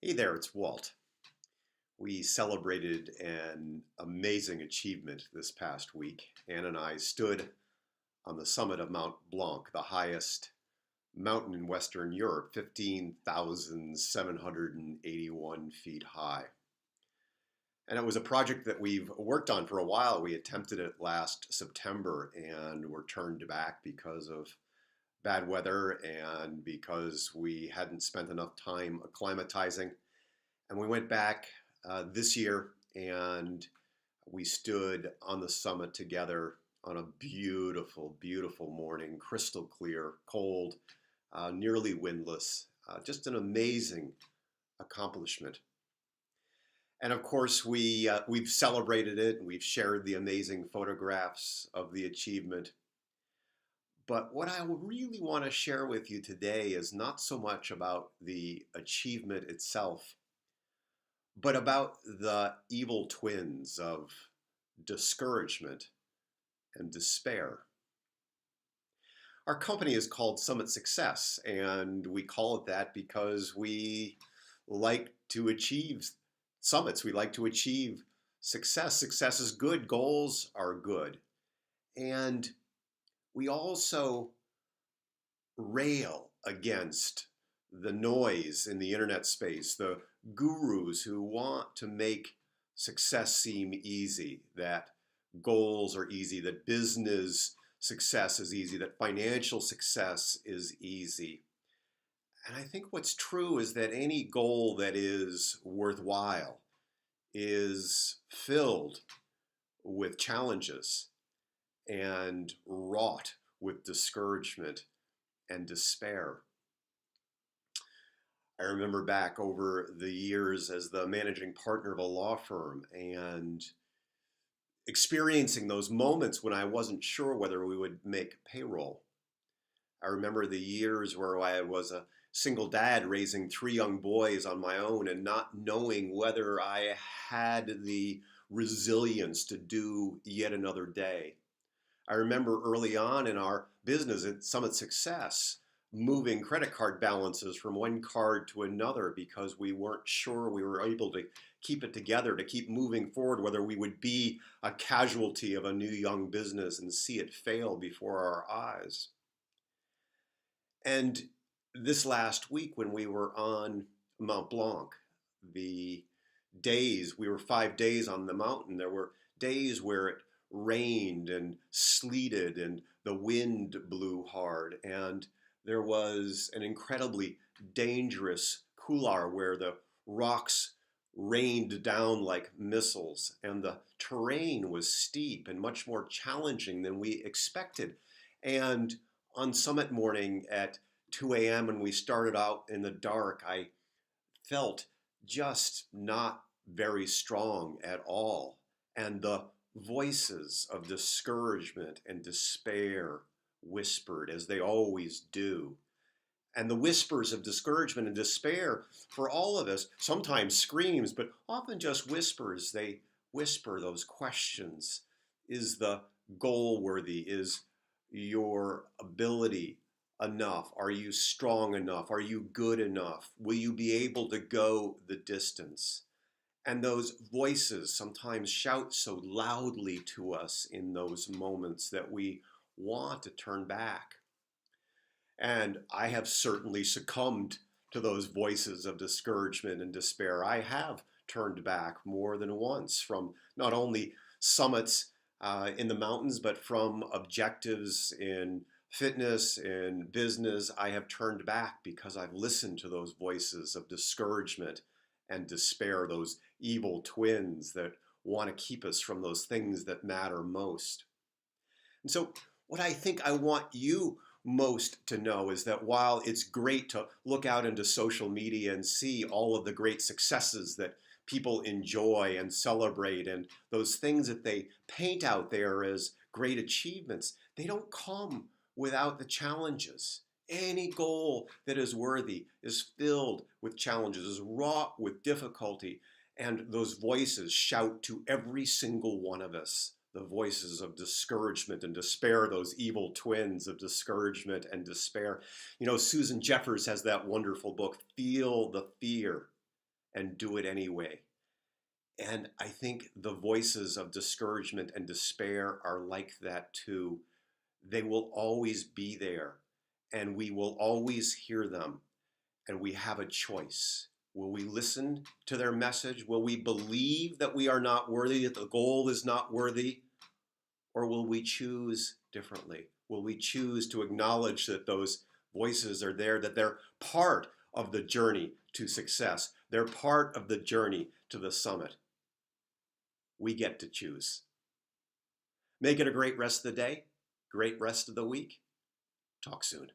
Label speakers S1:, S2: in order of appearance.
S1: Hey there, it's Walt. We celebrated an amazing achievement this past week. Ann and I stood on the summit of Mount Blanc, the highest mountain in Western Europe, 15,781 feet high. And it was a project that we've worked on for a while. We attempted it last September and were turned back because of bad weather and because we hadn't spent enough time acclimatizing. And we went back this year and we stood on the summit together on a beautiful, beautiful morning, crystal clear, cold, nearly windless, just an amazing accomplishment. And of course, we've celebrated it and we've shared the amazing photographs of the achievement. But what I really want to share with you today is not so much about the achievement itself, but about the evil twins of discouragement and despair. Our company is called Summit Success, and we call it that because we like to achieve summits. We like to achieve success. Success is good, goals are good. And we also rail against the noise in the internet space, the gurus who want to make success seem easy, that goals are easy, that business success is easy, that financial success is easy. And I think what's true is that any goal that is worthwhile is filled with challenges and wrought with discouragement and despair. I remember back over the years as the managing partner of a law firm and experiencing those moments when I wasn't sure whether we would make payroll. I remember the years where I was a single dad raising three young boys on my own and not knowing whether I had the resilience to do yet another day. I remember early on in our business at Summit Success, moving credit card balances from one card to another because we weren't sure we were able to keep it together, to keep moving forward, whether we would be a casualty of a new young business and see it fail before our eyes. And this last week when we were on Mount Blanc, the days, we were 5 days on the mountain, there were days where it rained and sleeted and the wind blew hard, and there was an incredibly dangerous couloir where the rocks rained down like missiles and the terrain was steep and much more challenging than we expected. And on summit morning at 2 a.m. when we started out in the dark, I felt just not very strong at all. And the voices of discouragement and despair whispered, as they always do. And the whispers of discouragement and despair for all of us, sometimes screams, but often just whispers. They whisper those questions. Is the goal worthy? Is your ability enough? Are you strong enough? Are you good enough? Will you be able to go the distance? And those voices sometimes shout so loudly to us in those moments that we want to turn back. And I have certainly succumbed to those voices of discouragement and despair. I have turned back more than once from not only summits in the mountains, but from objectives in fitness, in business. I have turned back because I've listened to those voices of discouragement and despair, those evil twins that want to keep us from those things that matter most. And so, what I think I want you most to know is that while it's great to look out into social media and see all of the great successes that people enjoy and celebrate and those things that they paint out there as great achievements, they don't come without the challenges. Any goal that is worthy is filled with challenges, is wrought with difficulty, and those voices shout to every single one of us, the voices of discouragement and despair, those evil twins of discouragement and despair. You know, Susan Jeffers has that wonderful book, Feel the Fear. and do it anyway. And I think the voices of discouragement and despair are like that too. They will always be there, and we will always hear them, and we have a choice. Will we listen to their message? Will we believe that we are not worthy, that the goal is not worthy? Or will we choose differently? Will we choose to acknowledge that those voices are there, that they're part of the journey to success? They're part of the journey to the summit. We get to choose. Make it a great rest of the day, great rest of the week. Talk soon.